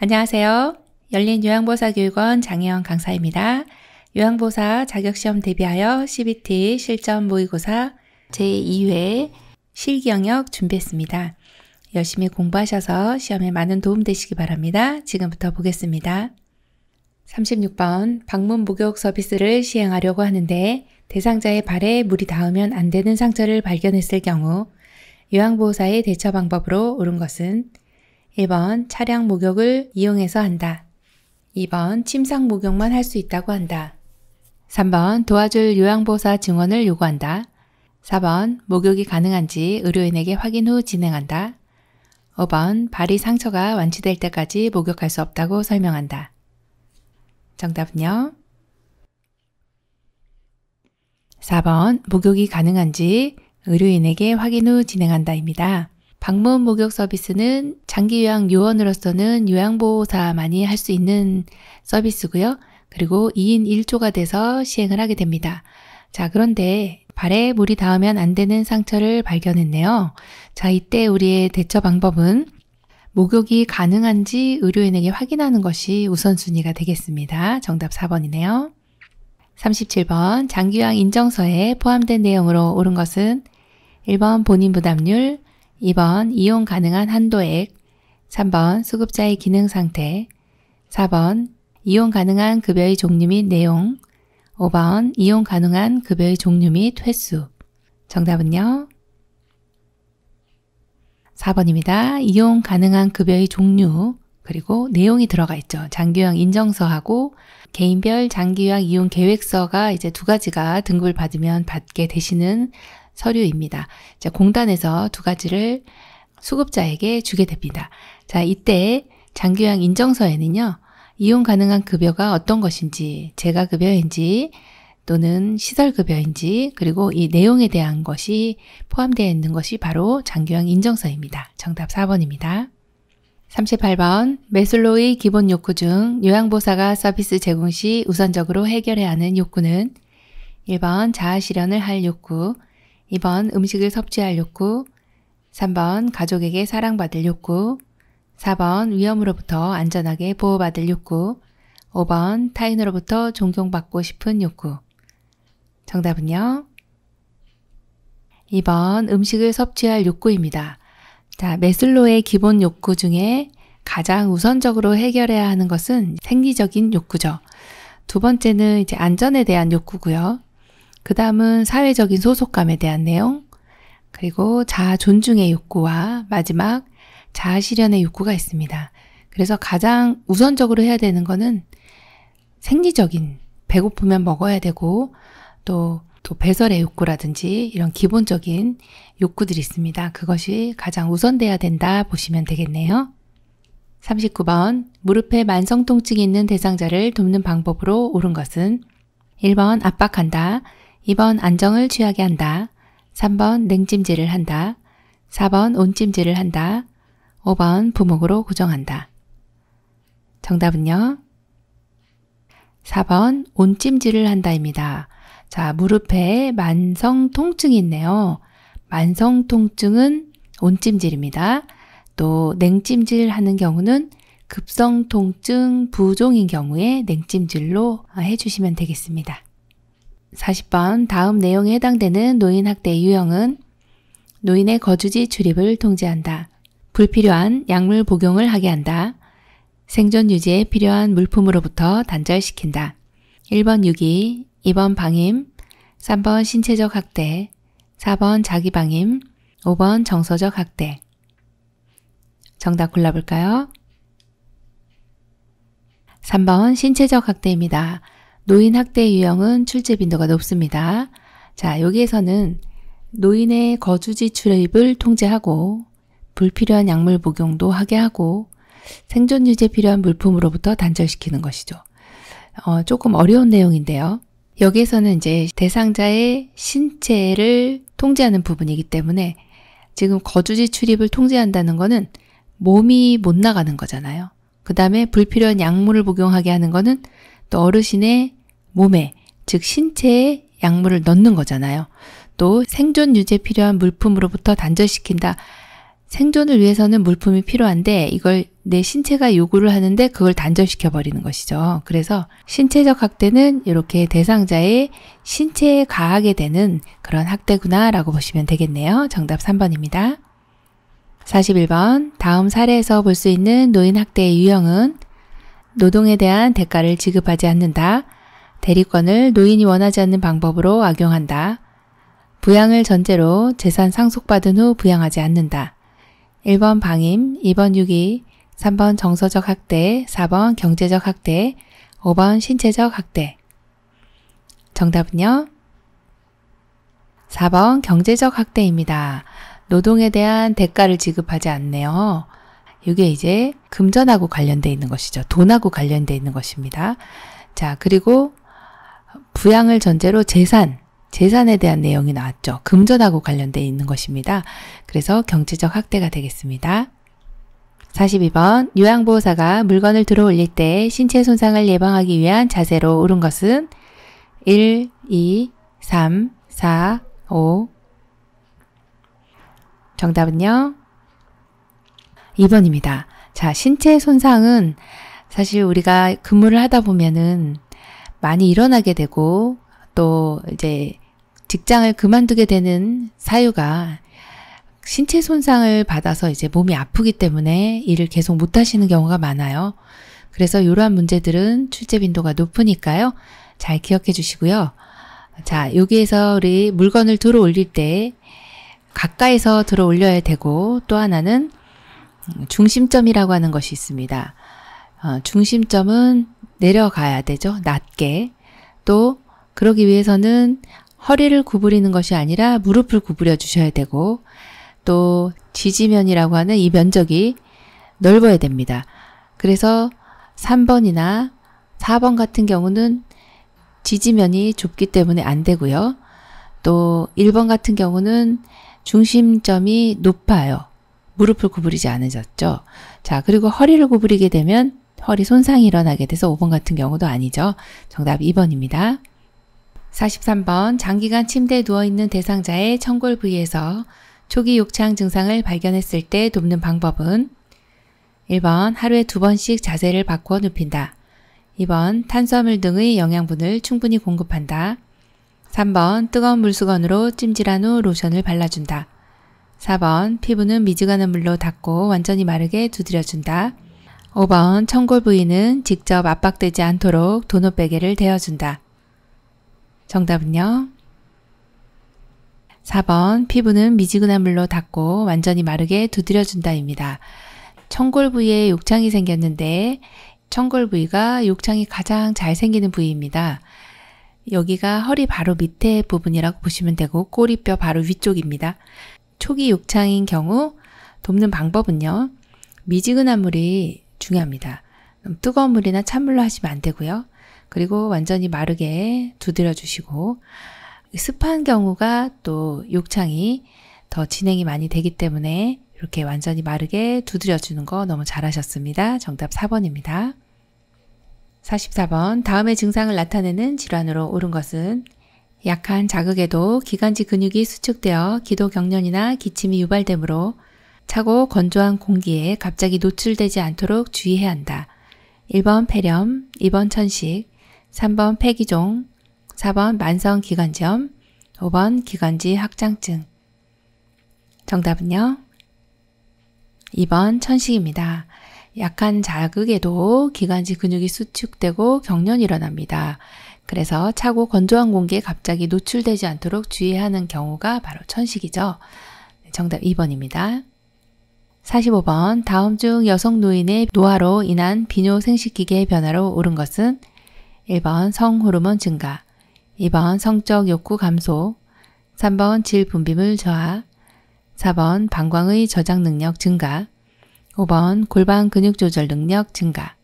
안녕하세요. 열린요양보사교육원 장혜영 강사입니다. 요양보사 자격시험 대비하여 CBT 실전 모의고사 제2회 실기영역 준비했습니다. 열심히 공부하셔서 시험에 많은 도움 되시기 바랍니다. 지금부터 보겠습니다. 36번 방문 목욕 서비스를 시행하려고 하는데 대상자의 발에 물이 닿으면 안 되는 상처를 발견했을 경우 요양보호사의 대처 방법으로 옳은 것은 1번 차량 목욕을 이용해서 한다. 2번 침상 목욕만 할 수 있다고 한다. 3번 도와줄 요양보호사 증언을 요구한다. 4번 목욕이 가능한지 의료인에게 확인 후 진행한다. 5번 발이 상처가 완치될 때까지 목욕할 수 없다고 설명한다. 정답은요? 4번 목욕이 가능한지 의료인에게 확인 후 진행한다입니다. 방문 목욕 서비스는 장기요양 요원으로서는 요양보호사만이 할 수 있는 서비스고요. 그리고 2인 1조가 돼서 시행을 하게 됩니다. 자, 그런데 발에 물이 닿으면 안 되는 상처를 발견했네요. 자, 이때 우리의 대처 방법은 목욕이 가능한지 의료인에게 확인하는 것이 우선순위가 되겠습니다. 정답 4번이네요. 37번 장기요양 인정서에 포함된 내용으로 옳은 것은 1번 본인 부담률, 2번 이용 가능한 한도액, 3번 수급자의 기능 상태, 4번 이용 가능한 급여의 종류 및 내용, 5번 이용 가능한 급여의 종류 및 횟수. 정답은요? 4번입니다. 이용 가능한 급여의 종류 그리고 내용이 들어가 있죠. 장기요양 인정서하고 개인별 장기요양 이용 계획서가 이제 두 가지가 등급을 받으면 받게 되시는 서류입니다. 자, 공단에서 두 가지를 수급자에게 주게 됩니다. 자, 이때 장기요양 인정서에는요. 이용 가능한 급여가 어떤 것인지, 재가급여인지 또는 시설급여인지 그리고 이 내용에 대한 것이 포함되어 있는 것이 바로 장기요양 인정서입니다. 정답 4번입니다. 38번 매슬로우의 기본 욕구 중 요양보호사가 서비스 제공 시 우선적으로 해결해야 하는 욕구는 1번 자아 실현을 할 욕구, 2번 음식을 섭취할 욕구, 3번 가족에게 사랑받을 욕구, 4번 위험으로부터 안전하게 보호받을 욕구, 5번 타인으로부터 존경받고 싶은 욕구. 정답은요? 2번 음식을 섭취할 욕구입니다. 자, 매슬로우의 기본 욕구 중에 가장 우선적으로 해결해야 하는 것은 생리적인 욕구죠. 두 번째는 이제 안전에 대한 욕구고요. 그 다음은 사회적인 소속감에 대한 내용, 그리고 자아 존중의 욕구와 마지막 자아 실현의 욕구가 있습니다. 그래서 가장 우선적으로 해야 되는 거는 생리적인, 배고프면 먹어야 되고 또 배설의 욕구라든지 이런 기본적인 욕구들이 있습니다. 그것이 가장 우선돼야 된다 보시면 되겠네요. 39번 무릎에 만성 통증이 있는 대상자를 돕는 방법으로 옳은 것은 1번 압박한다, 2번 안정을 취하게 한다, 3번 냉찜질을 한다, 4번 온찜질을 한다, 5번 부목으로 고정한다. 정답은요? 4번 온찜질을 한다입니다. 자, 무릎에 만성 통증이 있네요. 만성 통증은 온찜질입니다. 또 냉찜질 하는 경우는 급성 통증 부종인 경우에 냉찜질로 해주시면 되겠습니다. 40번 다음 내용에 해당되는 노인학대 유형은 노인의 거주지 출입을 통제한다. 불필요한 약물 복용을 하게 한다. 생존 유지에 필요한 물품으로부터 단절시킨다. 1번 유기, 2번 방임, 3번 신체적 학대, 4번 자기방임, 5번 정서적 학대. 정답 골라볼까요? 3번 신체적 학대입니다. 노인 학대 유형은 출제 빈도가 높습니다. 자, 여기에서는 노인의 거주지 출입을 통제하고 불필요한 약물 복용도 하게 하고 생존 유지에 필요한 물품으로부터 단절시키는 것이죠. 조금 어려운 내용인데요. 여기에서는 이제 대상자의 신체를 통제하는 부분이기 때문에 지금 거주지 출입을 통제한다는 거는 몸이 못 나가는 거잖아요. 그 다음에 불필요한 약물을 복용하게 하는 거는 또 어르신의 몸에, 즉 신체에 약물을 넣는 거잖아요. 또 생존 유지에 필요한 물품으로부터 단절시킨다. 생존을 위해서는 물품이 필요한데 이걸 내 신체가 요구를 하는데 그걸 단절시켜 버리는 것이죠. 그래서 신체적 학대는 이렇게 대상자의 신체에 가하게 되는 그런 학대구나 라고 보시면 되겠네요. 정답 3번입니다. 41번 다음 사례에서 볼 수 있는 노인 학대의 유형은 노동에 대한 대가를 지급하지 않는다. 대리권을 노인이 원하지 않는 방법으로 악용한다. 부양을 전제로 재산 상속받은 후 부양하지 않는다. 1번 방임, 2번 유기, 3번 정서적 학대, 4번 경제적 학대, 5번 신체적 학대. 정답은요? 4번 경제적 학대입니다. 노동에 대한 대가를 지급하지 않네요. 이게 이제 금전하고 관련되어 있는 것이죠. 돈하고 관련되어 있는 것입니다. 자, 그리고 부양을 전제로 재산에 대한 내용이 나왔죠. 금전하고 관련되어 있는 것입니다. 그래서 경제적 학대가 되겠습니다. 42번 요양보호사가 물건을 들어 올릴 때 신체 손상을 예방하기 위한 자세로 옳은 것은 1, 2, 3, 4, 5. 정답은요? 2번입니다. 자, 신체 손상은 사실 우리가 근무를 하다 보면은 많이 일어나게 되고 또 이제 직장을 그만두게 되는 사유가 신체 손상을 받아서 이제 몸이 아프기 때문에 일을 계속 못 하시는 경우가 많아요. 그래서 이러한 문제들은 출제 빈도가 높으니까요. 잘 기억해 주시고요. 자, 여기에서 우리 물건을 들어 올릴 때 가까이서 들어 올려야 되고 또 하나는 중심점이라고 하는 것이 있습니다. 중심점은 내려가야 되죠. 낮게. 또 그러기 위해서는 허리를 구부리는 것이 아니라 무릎을 구부려 주셔야 되고 또 지지면이라고 하는 이 면적이 넓어야 됩니다. 그래서 3번이나 4번 같은 경우는 지지면이 좁기 때문에 안 되고요. 또 1번 같은 경우는 중심점이 높아요. 무릎을 구부리지 않으셨죠. 자, 그리고 허리를 구부리게 되면 허리 손상이 일어나게 돼서 5번 같은 경우도 아니죠. 정답 2번입니다. 43번 장기간 침대에 누워있는 대상자의 청골 부위에서 초기 욕창 증상을 발견했을 때 돕는 방법은 1번 하루에 2번씩 자세를 바꿔 눕힌다. 2번 탄수화물 등의 영양분을 충분히 공급한다. 3번 뜨거운 물수건으로 찜질한 후 로션을 발라준다. 4번 피부는 미지근한 물로 닦고 완전히 마르게 두드려준다. 5번 청골 부위는 직접 압박되지 않도록 도넛베개를 대어준다. 정답은요? 4번 피부는 미지근한 물로 닦고 완전히 마르게 두드려준다입니다. 청골 부위에 욕창이 생겼는데 청골 부위가 욕창이 가장 잘 생기는 부위입니다. 여기가 허리 바로 밑에 부분이라고 보시면 되고 꼬리뼈 바로 위쪽입니다. 초기 욕창인 경우 돕는 방법은요. 미지근한 물이 중요합니다. 뜨거운 물이나 찬물로 하시면 안 되고요. 그리고 완전히 마르게 두드려 주시고 습한 경우가 또 욕창이 더 진행이 많이 되기 때문에 이렇게 완전히 마르게 두드려 주는 거 너무 잘하셨습니다. 정답 4번입니다. 44번 다음의 증상을 나타내는 질환으로 옳은 것은 약한 자극에도 기관지 근육이 수축되어 기도 경련이나 기침이 유발되므로 차고 건조한 공기에 갑자기 노출되지 않도록 주의해야 한다. 1번 폐렴, 2번 천식, 3번 폐기종, 4번 만성기관지염, 5번 기관지 확장증. 정답은요? 2번 천식입니다. 약한 자극에도 기관지 근육이 수축되고 경련이 일어납니다. 그래서 차고 건조한 공기에 갑자기 노출되지 않도록 주의해야 하는 경우가 바로 천식이죠. 정답 2번입니다. 45번 다음 중 여성 노인의 노화로 인한 비뇨 생식기계의 변화로 옳은 것은 1번 성호르몬 증가, 2번 성적 욕구 감소, 3번 질 분비물 저하, 4번 방광의 저장 능력 증가, 5번 골반 근육 조절 능력 증가.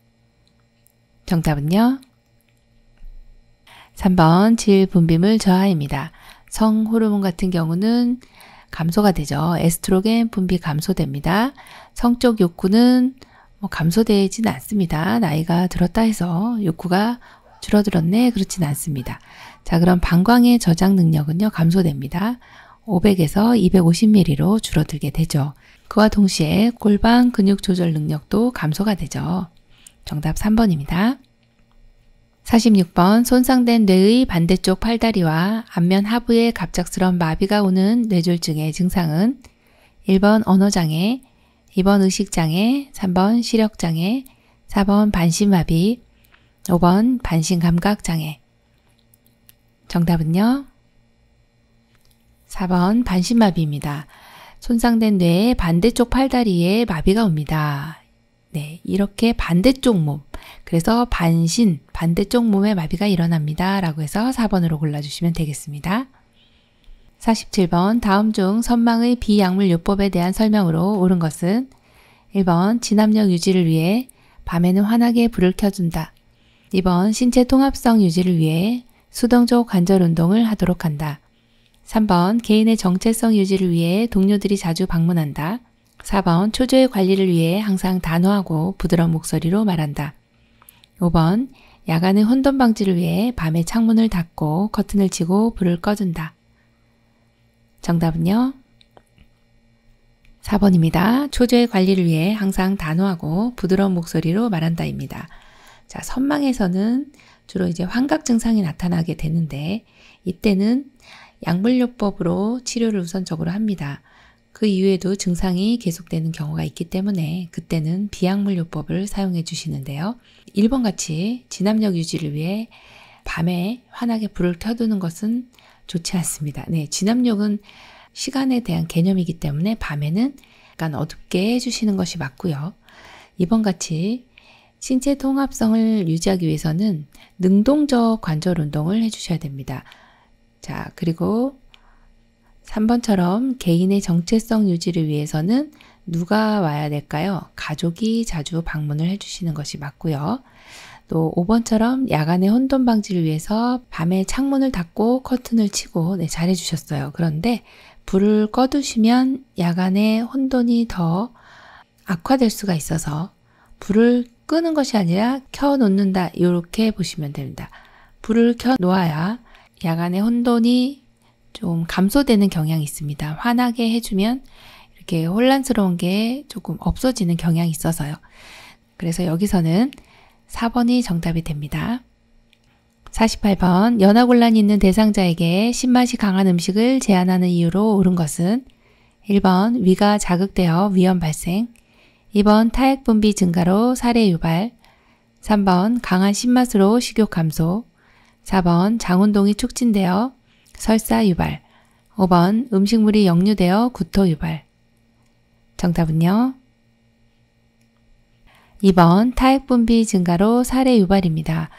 정답은요? 3번 질 분비물 저하입니다. 성호르몬 같은 경우는 감소가 되죠. 에스트로겐 분비 감소됩니다. 성적 욕구는 감소되진 않습니다. 나이가 들었다 해서 욕구가 줄어들었네 그렇진 않습니다. 자, 그럼 방광의 저장 능력은요 감소됩니다. 500에서 250ml로 줄어들게 되죠. 그와 동시에 골반 근육 조절 능력도 감소가 되죠. 정답 3번입니다. 46번 손상된 뇌의 반대쪽 팔다리와 앞면 하부에 갑작스런 마비가 오는 뇌졸중의 증상은 1번 언어장애, 2번 의식장애, 3번 시력장애, 4번 반신마비, 5번 반신감각장애. 정답은요? 4번 반신마비입니다. 손상된 뇌의 반대쪽 팔다리에 마비가 옵니다. 네, 이렇게 반대쪽 몸, 그래서 반대쪽 몸에 마비가 일어납니다. 라고 해서 4번으로 골라주시면 되겠습니다. 47번 다음 중 선망의 비약물요법에 대한 설명으로 옳은 것은 1번 진압력 유지를 위해 밤에는 환하게 불을 켜준다. 2번 신체 통합성 유지를 위해 수동적 관절 운동을 하도록 한다. 3번 개인의 정체성 유지를 위해 동료들이 자주 방문한다. 4번 초조의 관리를 위해 항상 단호하고 부드러운 목소리로 말한다. 5번 야간의 혼돈 방지를 위해 밤에 창문을 닫고 커튼을 치고 불을 꺼준다. 정답은요? 4번입니다. 초조의 관리를 위해 항상 단호하고 부드러운 목소리로 말한다입니다. 자, 선망에서는 주로 이제 환각 증상이 나타나게 되는데 이때는 약물요법으로 치료를 우선적으로 합니다. 그 이후에도 증상이 계속되는 경우가 있기 때문에 그때는 비약물요법을 사용해 주시는데요. 1번 같이 진압력 유지를 위해 밤에 환하게 불을 켜두는 것은 좋지 않습니다. 네, 진압력은 시간에 대한 개념이기 때문에 밤에는 약간 어둡게 해주시는 것이 맞고요. 2번 같이 신체 통합성을 유지하기 위해서는 능동적 관절 운동을 해주셔야 됩니다. 자, 그리고 3번처럼 개인의 정체성 유지를 위해서는 누가 와야 될까요? 가족이 자주 방문을 해주시는 것이 맞고요. 또 5번처럼 야간의 혼돈 방지를 위해서 밤에 창문을 닫고 커튼을 치고 네, 잘 해주셨어요. 그런데 불을 꺼두시면 야간에 혼돈이 더 악화될 수가 있어서 불을 끄는 것이 아니라 켜놓는다 이렇게 보시면 됩니다. 불을 켜놓아야 야간에 혼돈이 좀 감소되는 경향이 있습니다. 환하게 해주면 이렇게 혼란스러운 게 조금 없어지는 경향이 있어서요. 그래서 여기서는 4번이 정답이 됩니다. 48번 연하곤란이 있는 대상자에게 신맛이 강한 음식을 제한하는 이유로 옳은 것은 1번 위가 자극되어 위험 발생, 2번 타액 분비 증가로 사례 유발, 3번 강한 신맛으로 식욕 감소, 4번 장운동이 촉진되어 설사 유발, 5번 음식물이 역류되어 구토 유발. 정답은요? 2번 타액 분비 증가로 사례 유발입니다.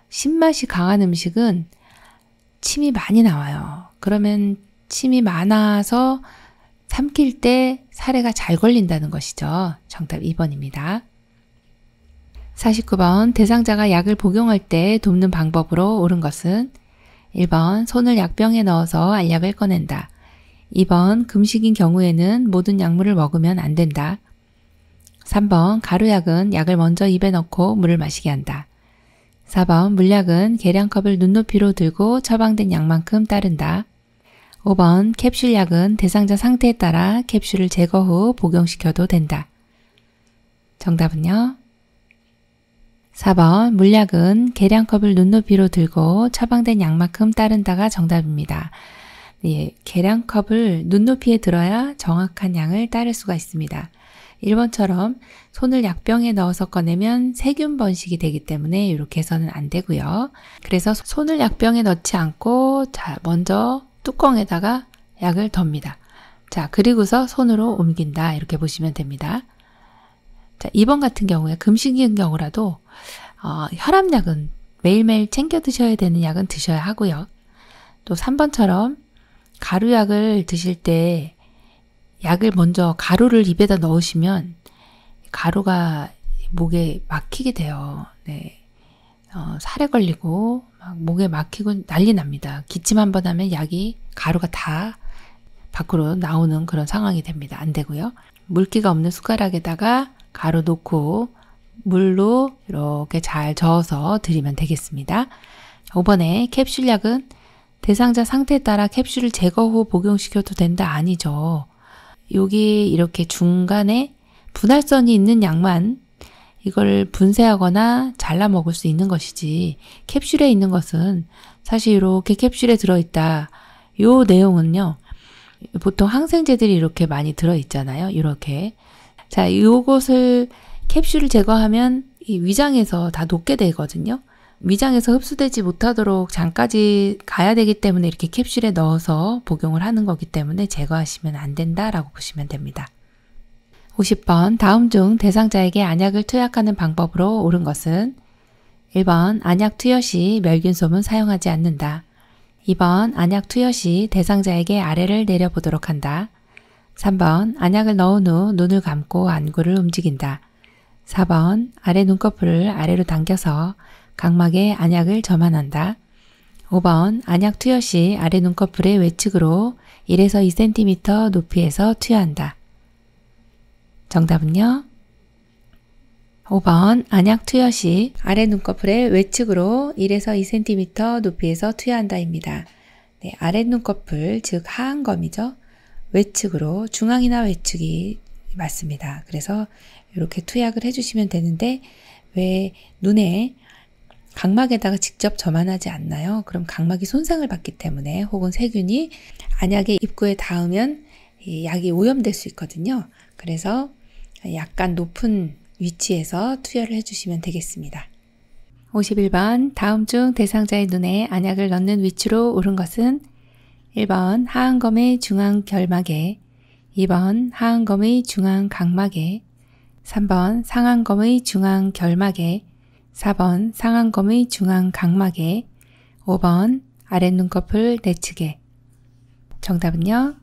신맛이 강한 음식은 침이 많이 나와요. 그러면 침이 많아서 삼킬 때 사례가 잘 걸린다는 것이죠. 정답 2번입니다. 49번 대상자가 약을 복용할 때 돕는 방법으로 옳은 것은 1번 손을 약병에 넣어서 알약을 꺼낸다. 2번 금식인 경우에는 모든 약물을 먹으면 안 된다. 3번 가루약은 약을 먼저 입에 넣고 물을 마시게 한다. 4번 물약은 계량컵을 눈높이로 들고 처방된 약만큼 따른다. 5번 캡슐약은 대상자 상태에 따라 캡슐을 제거 후 복용시켜도 된다. 정답은요? 4번 물약은 계량컵을 눈높이로 들고 처방된 약만큼 따른다가 정답입니다. 예, 계량컵을 눈높이에 들어야 정확한 양을 따를 수가 있습니다. 1번처럼 손을 약병에 넣어서 꺼내면 세균 번식이 되기 때문에 이렇게 해서는 안 되고요. 그래서 손을 약병에 넣지 않고 자 먼저 뚜껑에다가 약을 덮니다. 자, 그리고서 손으로 옮긴다 이렇게 보시면 됩니다. 자, 2번 같은 경우에 금식인 경우라도 혈압약은 매일매일 챙겨 드셔야 되는 약은 드셔야 하고요. 또 3번처럼 가루약을 드실 때 약을 먼저 가루를 입에다 넣으시면 가루가 목에 막히게 돼요. 네. 살에 걸리고 막 목에 막히고 난리 납니다. 기침 한번 하면 약이 가루가 다 밖으로 나오는 그런 상황이 됩니다. 안 되고요. 물기가 없는 숟가락에다가 가루 놓고 물로 이렇게 잘 저어서 드리면 되겠습니다. 5번에 캡슐약은 대상자 상태에 따라 캡슐을 제거 후 복용시켜도 된다 아니죠. 여기 이렇게 중간에 분할선이 있는 약만 이걸 분쇄하거나 잘라 먹을 수 있는 것이지, 캡슐에 있는 것은 사실 이렇게 캡슐에 들어있다. 요 내용은요, 보통 항생제들이 이렇게 많이 들어있잖아요. 이렇게. 자, 요것을 캡슐을 제거하면 이 위장에서 다 녹게 되거든요. 위장에서 흡수되지 못하도록 장까지 가야 되기 때문에 이렇게 캡슐에 넣어서 복용을 하는 거기 때문에 제거하시면 안 된다라고 보시면 됩니다. 50번 다음 중 대상자에게 안약을 투약하는 방법으로 옳은 것은 1번 안약 투여 시 멸균솜은 사용하지 않는다. 2번 안약 투여 시 대상자에게 아래를 내려보도록 한다. 3번 안약을 넣은 후 눈을 감고 안구를 움직인다. 4번 아래 눈꺼풀을 아래로 당겨서 각막에 안약을 점안한다. 5번 안약 투여 시 아래 눈꺼풀의 외측으로 1에서 2cm 높이에서 투여한다. 정답은요? 5번 안약 투여 시 아래 눈꺼풀의 외측으로 1에서 2cm 높이에서 투여한다입니다. 네, 아래 눈꺼풀, 즉 하안검이죠. 외측으로, 중앙이나 외측이 맞습니다. 그래서 이렇게 투약을 해주시면 되는데 왜 눈에 각막에다가 직접 점안하지 않나요? 그럼 각막이 손상을 받기 때문에, 혹은 세균이 안약의 입구에 닿으면 이 약이 오염될 수 있거든요. 그래서 약간 높은 위치에서 투여를 해주시면 되겠습니다. 51번 다음 중 대상자의 눈에 안약을 넣는 위치로 옳은 것은 1번 하안검의 중앙 결막에, 2번 하안검의 중앙 각막에, 3번 상안검의 중앙 결막에, 4번 상안검의 중앙 각막에, 5번 아랫눈꺼풀 내측에. 정답은요?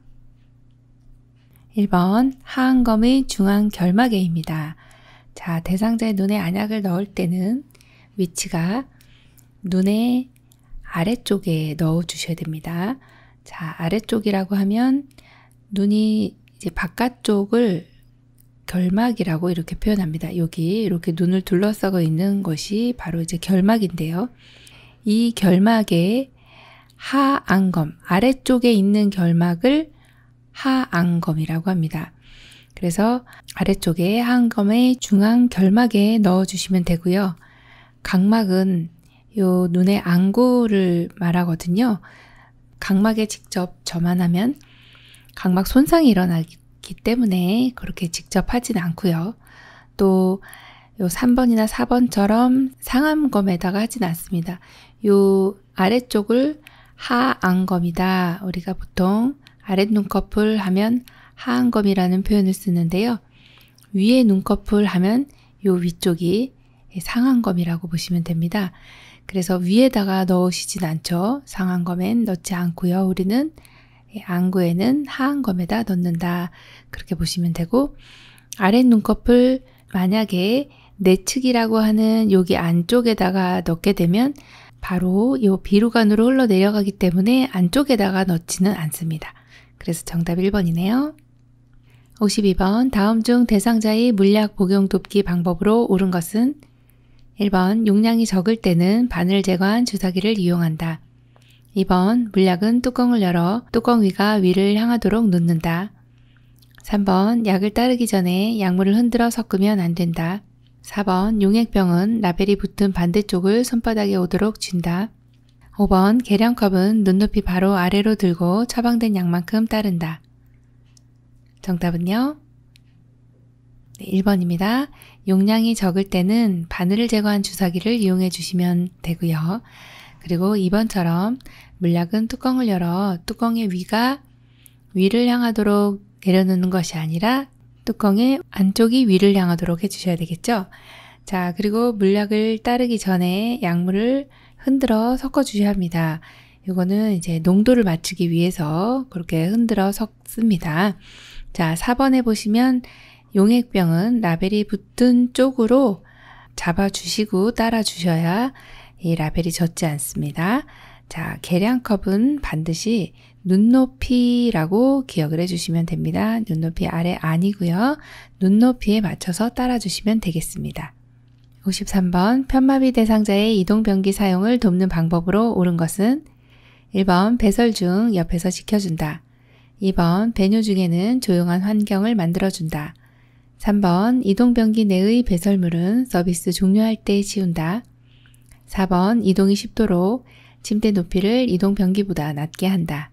1번 하안검의 중앙 결막에입니다. 자, 대상자의 눈에 안약을 넣을 때는 위치가 눈의 아래쪽에 넣어 주셔야 됩니다. 자, 아래쪽이라고 하면 눈이 이제 바깥쪽을 결막이라고 이렇게 표현합니다. 여기 이렇게 눈을 둘러싸고 있는 것이 바로 이제 결막인데요. 이 결막의 하안검, 아래쪽에 있는 결막을 하안검이라고 합니다. 그래서 아래쪽에 하안검의 중앙 결막에 넣어주시면 되고요. 각막은 요 눈의 안구를 말하거든요. 각막에 직접 점안하면 각막 손상이 일어나기 때문에 그렇게 직접 하진 않고요. 또 요 3번이나 4번처럼 상안검에다가 하진 않습니다. 요 아래쪽을 하안검이다. 우리가 보통 아랫눈꺼풀 하면 하안검이라는 표현을 쓰는데요. 위에 눈꺼풀 하면 요 위쪽이 상안검이라고 보시면 됩니다. 그래서 위에다가 넣으시진 않죠. 상안검엔 넣지 않고요. 우리는 안구에는 하안검에다 넣는다. 그렇게 보시면 되고, 아랫눈꺼풀 만약에 내측이라고 하는 여기 안쪽에다가 넣게 되면 바로 요 비루관으로 흘러내려가기 때문에 안쪽에다가 넣지는 않습니다. 그래서 정답 1번이네요. 52번 다음 중 대상자의 물약 복용 돕기 방법으로 옳은 것은 1번 용량이 적을 때는 바늘 제거한 주사기를 이용한다. 2번 물약은 뚜껑을 열어 뚜껑 위가 위를 향하도록 놓는다. 3번 약을 따르기 전에 약물을 흔들어 섞으면 안 된다. 4번 용액병은 라벨이 붙은 반대쪽을 손바닥에 오도록 쥔다. 5번 계량컵은 눈높이 바로 아래로 들고 처방된 약만큼 따른다. 정답은요? 네, 1번입니다. 용량이 적을 때는 바늘을 제거한 주사기를 이용해 주시면 되고요. 그리고 2번처럼 물약은 뚜껑을 열어 뚜껑의 위가 위를 향하도록 내려놓는 것이 아니라 뚜껑의 안쪽이 위를 향하도록 해주셔야 되겠죠. 자, 그리고 물약을 따르기 전에 약물을 흔들어 섞어 주셔야 합니다. 이거는 이제 농도를 맞추기 위해서 그렇게 흔들어 섞습니다. 자, 4번에 보시면 용액병은 라벨이 붙은 쪽으로 잡아주시고 따라주셔야 이 라벨이 젖지 않습니다. 자, 계량컵은 반드시 눈높이라고 기억을 해주시면 됩니다. 눈높이 아래 아니고요. 눈높이에 맞춰서 따라주시면 되겠습니다. 53번 편마비 대상자의 이동변기 사용을 돕는 방법으로 옳은 것은 1번 배설 중 옆에서 지켜준다. 2번 배뇨 중에는 조용한 환경을 만들어준다. 3번 이동변기 내의 배설물은 서비스 종료할 때 치운다. 4번 이동이 쉽도록 침대 높이를 이동변기보다 낮게 한다.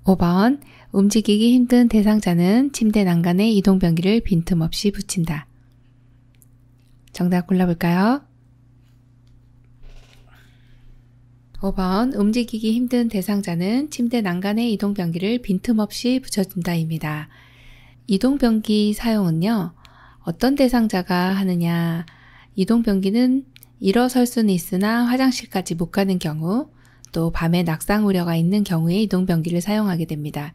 5번 움직이기 힘든 대상자는 침대 난간에 이동변기를 빈틈없이 붙인다. 정답 골라볼까요? 5번 움직이기 힘든 대상자는 침대 난간에 이동변기를 빈틈없이 붙여준다입니다. 이동변기 사용은요, 어떤 대상자가 하느냐, 이동변기는 일어설 수는 있으나 화장실까지 못 가는 경우, 또 밤에 낙상 우려가 있는 경우에 이동변기를 사용하게 됩니다.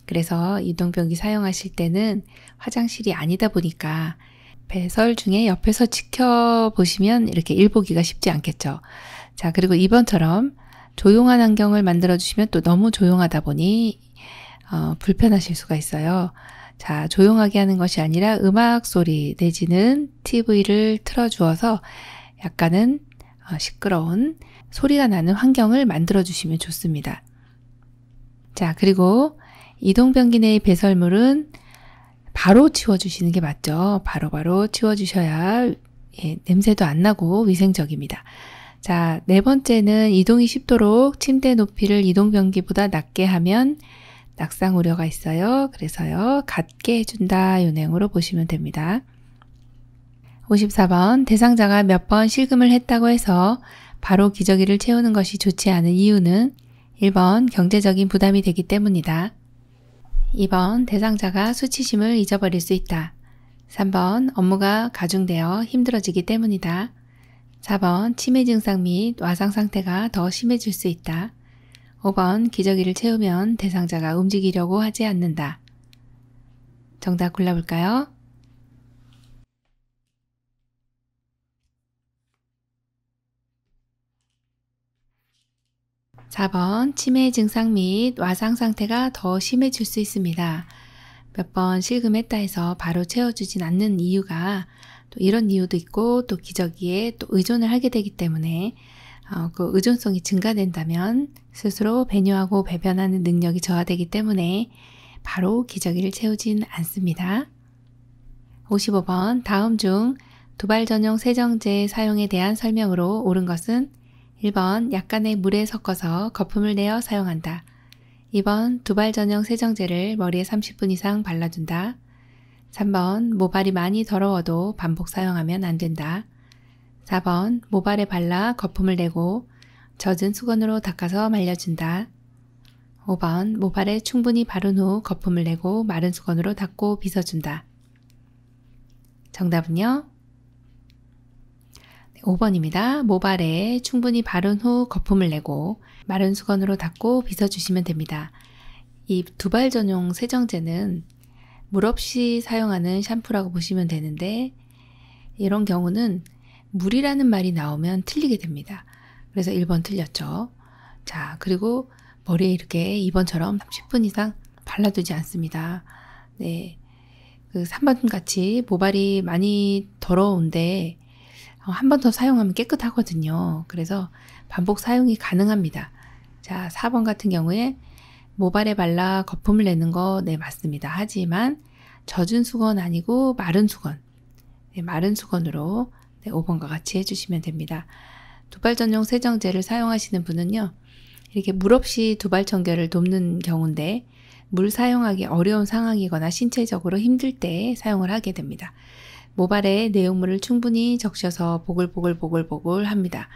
그래서 이동변기 사용하실 때는 화장실이 아니다 보니까 배설 중에 옆에서 지켜보시면 이렇게 일 보기가 쉽지 않겠죠. 자, 그리고 2번처럼 조용한 환경을 만들어주시면 또 너무 조용하다 보니 불편하실 수가 있어요. 자, 조용하게 하는 것이 아니라 음악 소리 내지는 TV를 틀어주어서 약간은 시끄러운 소리가 나는 환경을 만들어주시면 좋습니다. 자, 그리고 이동변기 내의 배설물은 바로 치워주시는 게 맞죠. 바로바로 치워주셔야 냄새도 안 나고 위생적입니다. 자, 네 번째는 이동이 쉽도록 침대 높이를 이동변기보다 낮게 하면 낙상 우려가 있어요. 그래서요, 갖게 해준다 이 내용으로 보시면 됩니다. 54번 대상자가 몇 번 실금을 했다고 해서 바로 기저귀를 채우는 것이 좋지 않은 이유는 1번 경제적인 부담이 되기 때문이다. 2번 대상자가 수치심을 잊어버릴 수 있다. 3번 업무가 가중되어 힘들어지기 때문이다. 4번 치매 증상 및 와상 상태가 더 심해질 수 있다. 5번 기저귀를 채우면 대상자가 움직이려고 하지 않는다. 정답 골라볼까요? 4번 치매 증상 및 와상 상태가 더 심해질 수 있습니다. 몇 번 실금했다 해서 바로 채워주진 않는 이유가 또 이런 이유도 있고 또 기저귀에 또 의존을 하게 되기 때문에 그 의존성이 증가된다면 스스로 배뇨하고 배변하는 능력이 저하되기 때문에 바로 기저귀를 채우진 않습니다. 55번 다음 중 두발 전용 세정제 사용에 대한 설명으로 옳은 것은 1번 약간의 물에 섞어서 거품을 내어 사용한다. 2번 두발 전용 세정제를 머리에 30분 이상 발라준다. 3번 모발이 많이 더러워도 반복 사용하면 안 된다. 4번 모발에 발라 거품을 내고 젖은 수건으로 닦아서 말려준다. 5번 모발에 충분히 바른 후 거품을 내고 마른 수건으로 닦고 빗어준다. 정답은요? 5번입니다. 모발에 충분히 바른 후 거품을 내고 마른 수건으로 닦고 빗어주시면 됩니다. 이 두발 전용 세정제는 물 없이 사용하는 샴푸라고 보시면 되는데 이런 경우는 물이라는 말이 나오면 틀리게 됩니다. 그래서 1번 틀렸죠. 자, 그리고 머리에 이렇게 2번처럼 30분 이상 발라두지 않습니다. 네, 그 3번 같이 모발이 많이 더러운데 한 번 더 사용하면 깨끗하거든요. 그래서 반복 사용이 가능합니다. 자, 4번 같은 경우에 모발에 발라 거품을 내는 거 네, 맞습니다. 하지만 젖은 수건 아니고 마른 수건, 네, 마른 수건으로 네, 5번과 같이 해주시면 됩니다. 두발 전용 세정제를 사용하시는 분은요, 이렇게 물 없이 두발 청결을 돕는 경우인데 물 사용하기 어려운 상황이거나 신체적으로 힘들 때 사용을 하게 됩니다. 모발에 내용물을 충분히 적셔서 보글보글 합니다.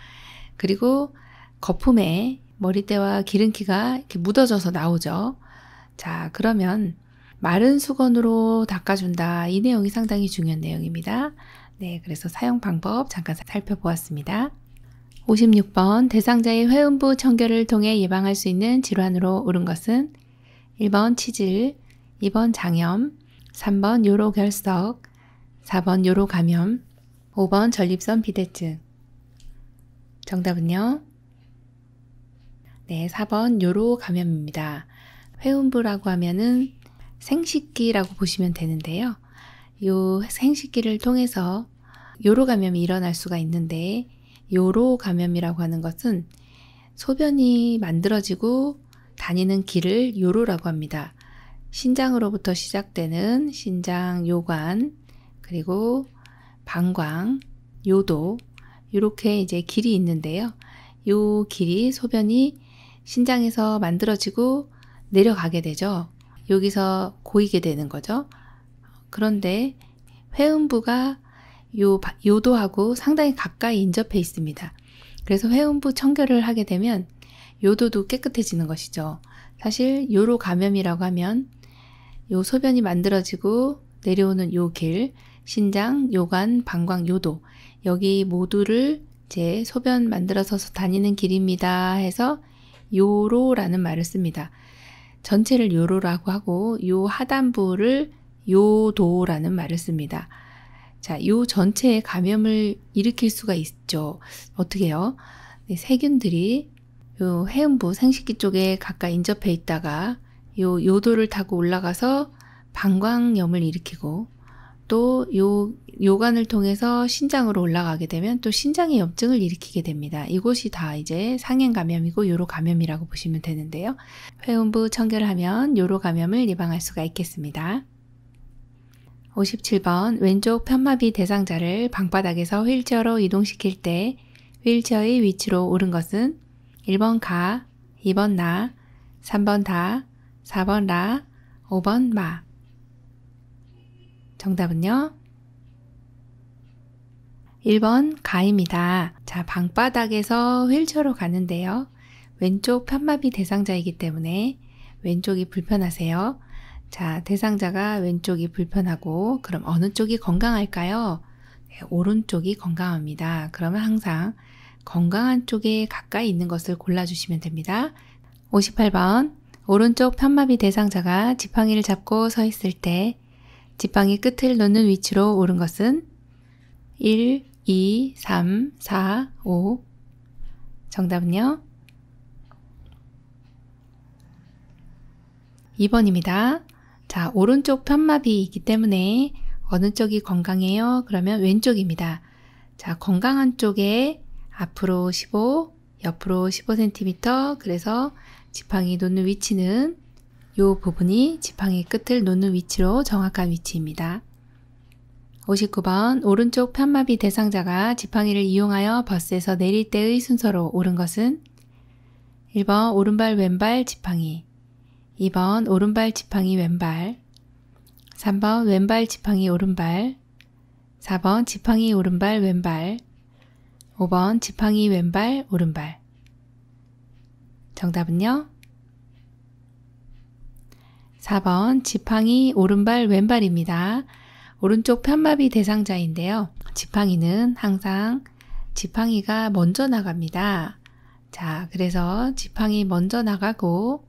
그리고 거품에 머리때와 기름기가 이렇게 묻어져서 나오죠. 자, 그러면 마른 수건으로 닦아준다. 이 내용이 상당히 중요한 내용입니다. 네, 그래서 사용 방법 잠깐 살펴보았습니다. 56번 대상자의 회음부 청결을 통해 예방할 수 있는 질환으로 옳은 것은 1번 치질, 2번 장염, 3번 요로결석, 4번 요로감염, 5번 전립선 비대증. 정답은요? 네, 4번 요로감염입니다. 회음부라고 하면은 생식기라고 보시면 되는데요. 요 생식기를 통해서 요로감염이 일어날 수가 있는데 요로감염이라고 하는 것은 소변이 만들어지고 다니는 길을 요로라고 합니다. 신장으로부터 시작되는 신장, 요관, 그리고 방광, 요도, 이렇게 이제 길이 있는데요. 요 길이 소변이 신장에서 만들어지고 내려가게 되죠. 여기서 고이게 되는 거죠. 그런데 회음부가 요도하고 상당히 가까이 인접해 있습니다. 그래서 회음부 청결을 하게 되면 요도도 깨끗해지는 것이죠. 사실 요로 감염이라고 하면 요 소변이 만들어지고 내려오는 요 길, 신장, 요관, 방광, 요도, 여기 모두를 이제 소변 만들어서 다니는 길입니다 해서 요로라는 말을 씁니다. 전체를 요로라고 하고 요 하단부를 요도라는 말을 씁니다. 자, 요 전체에 감염을 일으킬 수가 있죠. 어떻게 해요? 네, 세균들이 요 해음부 생식기 쪽에 가까이 인접해 있다가 요 요도를 타고 올라가서 방광염을 일으키고 또 요관을 통해서 신장으로 올라가게 되면 또 신장의 염증을 일으키게 됩니다. 이곳이 다 이제 상행 감염이고 요로 감염이라고 보시면 되는데요. 회음부 청결하면 요로 감염을 예방할 수가 있겠습니다. 57번 왼쪽 편마비 대상자를 방바닥에서 휠체어로 이동시킬 때 휠체어의 위치로 옳은 것은 1번 가, 2번 나, 3번 다, 4번 라, 5번 마. 정답은요? 1번 가입니다. 자, 방바닥에서 휠체어로 가는데요. 왼쪽 편마비 대상자이기 때문에 왼쪽이 불편하세요. 자, 대상자가 왼쪽이 불편하고 그럼 어느 쪽이 건강할까요? 네, 오른쪽이 건강합니다. 그러면 항상 건강한 쪽에 가까이 있는 것을 골라주시면 됩니다. 58번 오른쪽 편마비 대상자가 지팡이를 잡고 서 있을 때 지팡이 끝을 놓는 위치로 옳은 것은 1, 2, 3, 4, 5. 정답은요? 2번입니다. 자, 오른쪽 편마비이기 때문에 어느 쪽이 건강해요? 그러면 왼쪽입니다. 자, 건강한 쪽에 앞으로 15, 옆으로 15cm, 그래서 지팡이 놓는 위치는 이 부분이 지팡이 끝을 놓는 위치로 정확한 위치입니다. 59번 오른쪽 편마비 대상자가 지팡이를 이용하여 버스에서 내릴 때의 순서로 옳은 것은 1번 오른발 왼발 지팡이, 2번 오른발 지팡이 왼발, 3번 왼발 지팡이 오른발, 4번 지팡이 오른발 왼발, 5번 지팡이 왼발 오른발. 정답은요? 4번 지팡이 오른발 왼발입니다. 오른쪽 편마비 대상자인데요. 지팡이는 항상 지팡이가 먼저 나갑니다. 자, 그래서 지팡이 먼저 나가고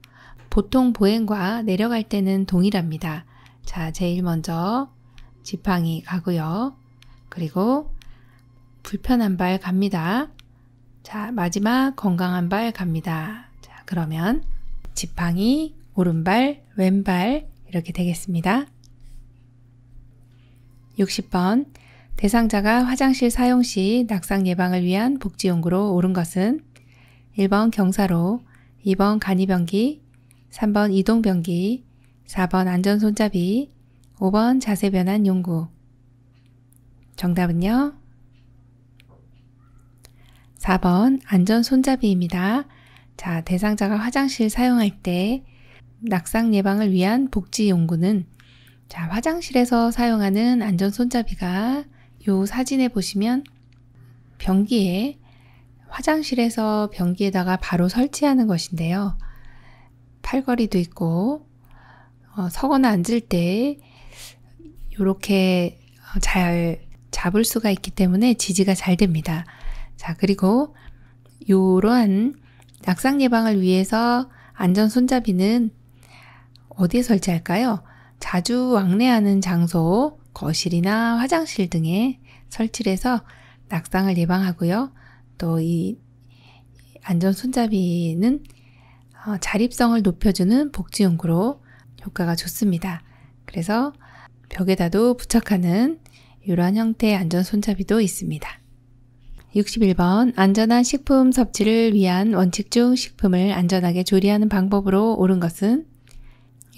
보통 보행과 내려갈 때는 동일합니다. 자, 제일 먼저 지팡이 가고요. 그리고 불편한 발 갑니다. 자, 마지막 건강한 발 갑니다. 자, 그러면 지팡이 오른발, 왼발 이렇게 되겠습니다. 60번 대상자가 화장실 사용 시 낙상 예방을 위한 복지용구로 옳은 것은 1번 경사로, 2번 간이변기, 3번 이동변기, 4번 안전손잡이, 5번 자세변환 용구. 정답은요? 4번 안전손잡이입니다. 자, 대상자가 화장실 사용할 때 낙상 예방을 위한 복지용구는 자, 화장실에서 사용하는 안전손잡이가 요 사진에 보시면 변기에 화장실에서 변기에다가 바로 설치하는 것인데요. 팔걸이도 있고 서거나 앉을 때 이렇게 잘 잡을 수가 있기 때문에 지지가 잘 됩니다. 자, 그리고 이러한 낙상 예방을 위해서 안전 손잡이는 어디에 설치할까요? 자주 왕래하는 장소, 거실이나 화장실 등에 설치를 해서 낙상을 예방하고요. 또 이 안전 손잡이는 자립성을 높여주는 복지용구로 효과가 좋습니다. 그래서 벽에다도 부착하는 이러한 형태의 안전 손잡이도 있습니다. 61번 안전한 식품 섭취를 위한 원칙 중 식품을 안전하게 조리하는 방법으로 옳은 것은